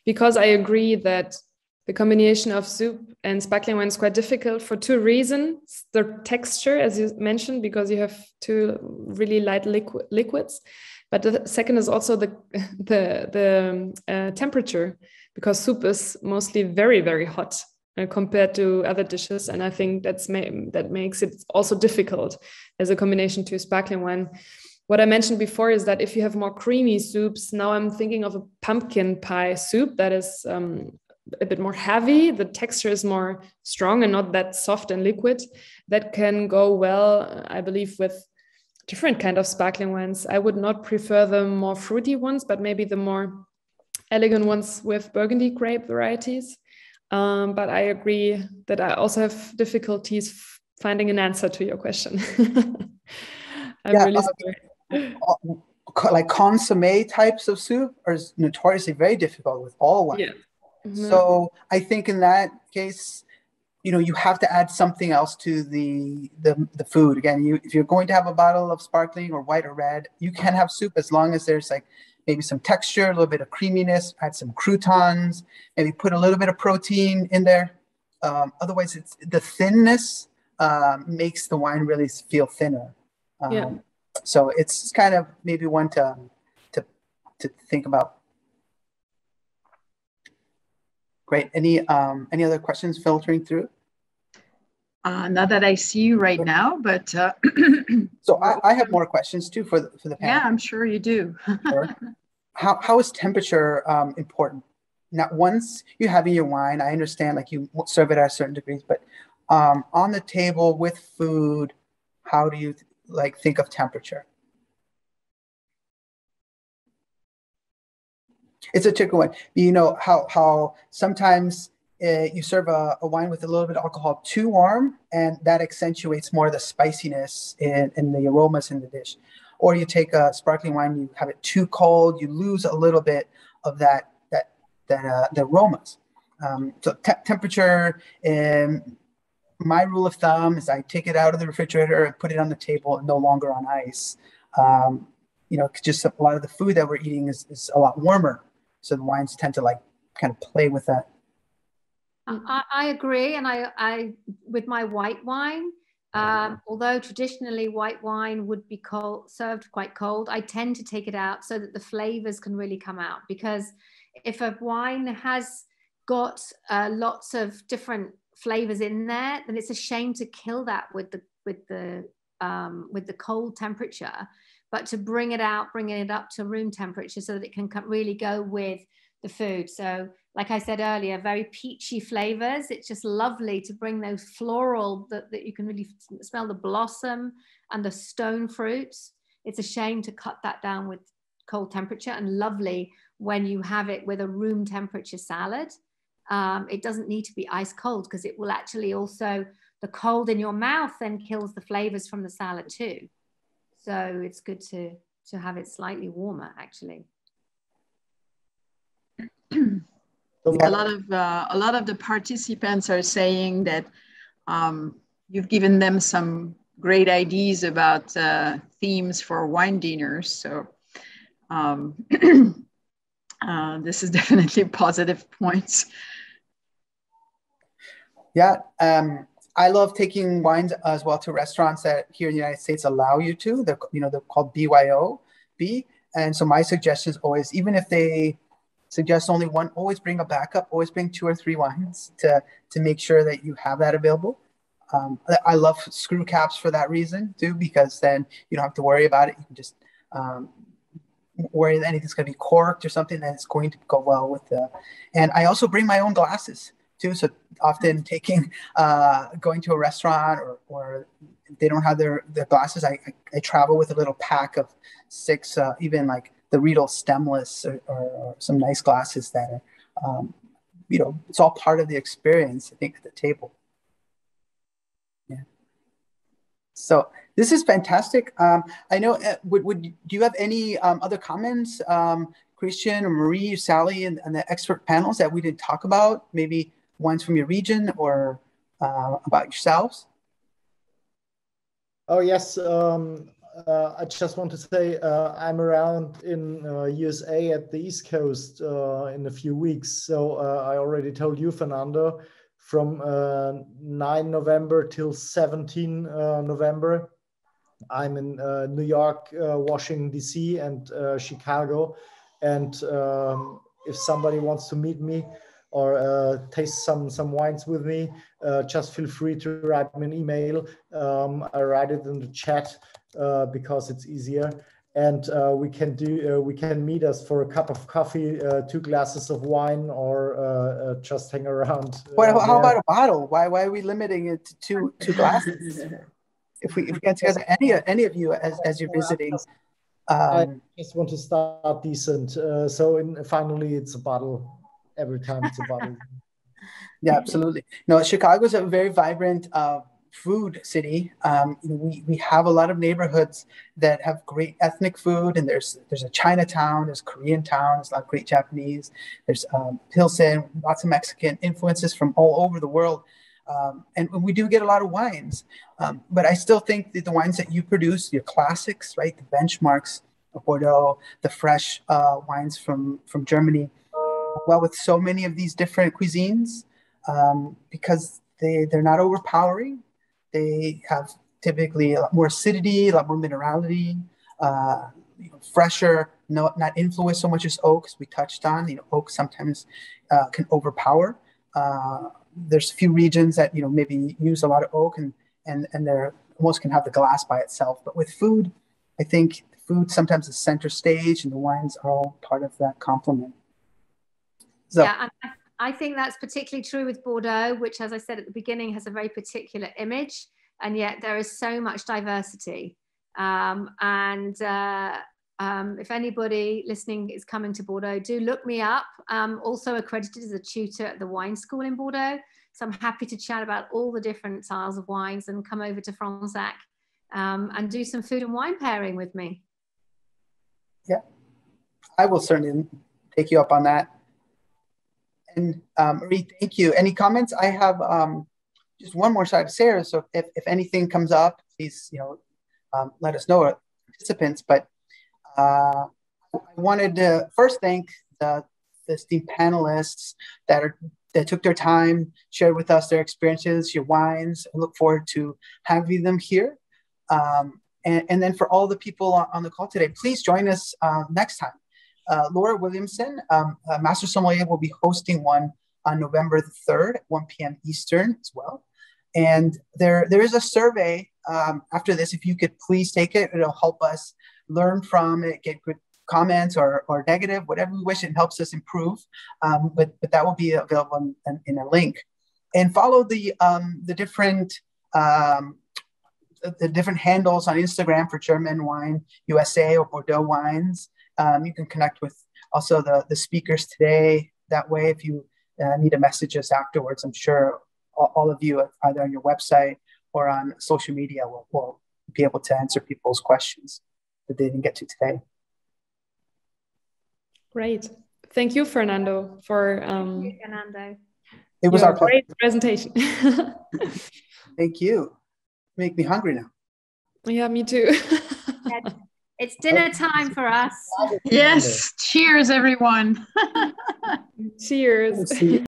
because I agree that the combination of soup and sparkling wine is quite difficult for 2 reasons. The texture, as you mentioned, because you have 2 really light liquids. But the second is also the temperature, because soup is mostly very, very hot compared to other dishes. And I think that makes it also difficult as a combination to sparkling wine. What I mentioned before is that if you have more creamy soups, now I'm thinking of a pumpkin pie soup that is a bit more heavy. The texture is more strong and not that soft and liquid. That can go well, I believe, with different kind of sparkling wines. I would not prefer the more fruity ones, but maybe the more elegant ones with Burgundy grape varieties. But I agree that I also have difficulties finding an answer to your question. I'm really sorry. Like consommé types of soup are notoriously very difficult with all wine. Yeah. Mm-hmm. So I think in that case, you have to add something else to the food. Again, if you're going to have a bottle of sparkling or white or red, you can have soup as long as there's like maybe some texture, a little bit of creaminess, add some croutons, maybe put a little bit of protein in there. Otherwise, it's the thinness makes the wine really feel thinner. So it's kind of maybe one to think about. Great. Any other questions filtering through? Not that I see right now, but so I have more questions too for the panel. Yeah, I'm sure you do. Sure. How is temperature important? Now, once you're having your wine, I understand like you serve it at certain degrees, but on the table with food, how do you think of temperature? It's a tricky one. How sometimes you serve a wine with a little bit of alcohol too warm, and that accentuates more of the spiciness and the aromas in the dish. or you take a sparkling wine, you have it too cold, you lose a little bit of the aromas. So temperature, my rule of thumb is I take it out of the refrigerator and put it on the table and no longer on ice. You know, just a lot of the food that we're eating is a lot warmer. So the wines tend to like kind of play with that. I agree. And I with my white wine, although traditionally white wine would be served quite cold, I tend to take it out so that the flavors can really come out. Because if a wine has got lots of different flavors in there, then it's a shame to kill that with the cold temperature. But to bring it up to room temperature so that it can really go with the food. So like I said earlier, very peachy flavors. It's just lovely to bring those floral that you can really smell the blossom and the stone fruits. It's a shame to cut that down with cold temperature, and lovely when you have it with a room temperature salad. It doesn't need to be ice cold, because it will actually also, the cold in your mouth then kills the flavors from the salad too. So it's good to have it slightly warmer, actually. A lot of the participants are saying that you've given them some great ideas about themes for wine dinners. So this is definitely positive points. Yeah. I love taking wines as well to restaurants that here in the United States allow you to. They're called BYOB. And so my suggestion is always, even if they suggest only one, always bring a backup, always bring 2 or 3 wines to make sure that you have that available. I love screw caps for that reason too, because then you don't have to worry about it. You can just worry that anything's going to be corked or something that's going to go well with the. And I also bring my own glasses too. So often going to a restaurant or if they don't have their glasses, I travel with a little pack of 6, even like the Riedel stemless or some nice glasses that are, it's all part of the experience, I think, at the table. Yeah. So this is fantastic. I know, do you have any other comments, Christian or Marie or Sally, and the expert panels that we didn't talk about? Maybe wines from your region or about yourselves? Oh, yes. I just want to say I'm around in USA at the East Coast in a few weeks. So I already told you, Fernando, from 9 November till 17 November, I'm in New York, Washington, D.C. and Chicago. And if somebody wants to meet me or taste some wines with me, just feel free to write me an email. I write it in the chat because it's easier. And we can meet us for a cup of coffee, 2 glasses of wine, or just hang around. How about a bottle? Why are we limiting it to two glasses? If we get together, any of you as you're visiting. I just want to start decent. So finally, it's a bottle. Every time it's a bottle. Yeah, absolutely. No, Chicago is a very vibrant food city. We have a lot of neighborhoods that have great ethnic food, and there's a Chinatown, there's Korean town, there's a lot of great Japanese, there's Pilsen, lots of Mexican influences from all over the world. And we do get a lot of wines, but I still think that the wines that you produce, your classics, right, the benchmarks of Bordeaux, the fresh wines from Germany, well, with so many of these different cuisines, because they're not overpowering. They have typically a lot more acidity, a lot more minerality, fresher, not influenced so much as oak, as we touched on. Oak sometimes can overpower. There's a few regions that maybe use a lot of oak and they're almost can have the glass by itself. But with food, I think food sometimes is center stage, and the wines are all part of that complement. So, yeah, I think that's particularly true with Bordeaux, which, as I said at the beginning, has a very particular image, and yet there is so much diversity. If anybody listening is coming to Bordeaux, do look me up. Also accredited as a tutor at the wine school in Bordeaux. So I'm happy to chat about all the different styles of wines and come over to Fransac and do some food and wine pairing with me. Yeah, I will certainly take you up on that. And Marie, thank you. Any comments? I have just one more slide to share. So if anything comes up, please, let us know, participants. But I wanted to first thank the esteemed panelists that took their time, shared with us their experiences, your wines. I look forward to having them here. And then for all the people on the call today, please join us next time. Laura Williamson, Master Sommelier, will be hosting one on November the 3rd at 1 p.m. Eastern as well. And there is a survey after this. If you could please take it, it'll help us learn from it, get good comments or negative, whatever we wish. It helps us improve. But that will be available in a link. And follow the different handles on Instagram for German Wine USA or Bordeaux Wines. You can connect with also the speakers today. That way, if you need to message us afterwards, I'm sure all of you, either on your website or on social media, will be able to answer people's questions that they didn't get to today. Great. Thank you, Fernando, for Fernando. It was our great presentation. Thank you. Make me hungry now. Yeah, me too. It's dinner time for us. Yes. Cheers, everyone. Cheers.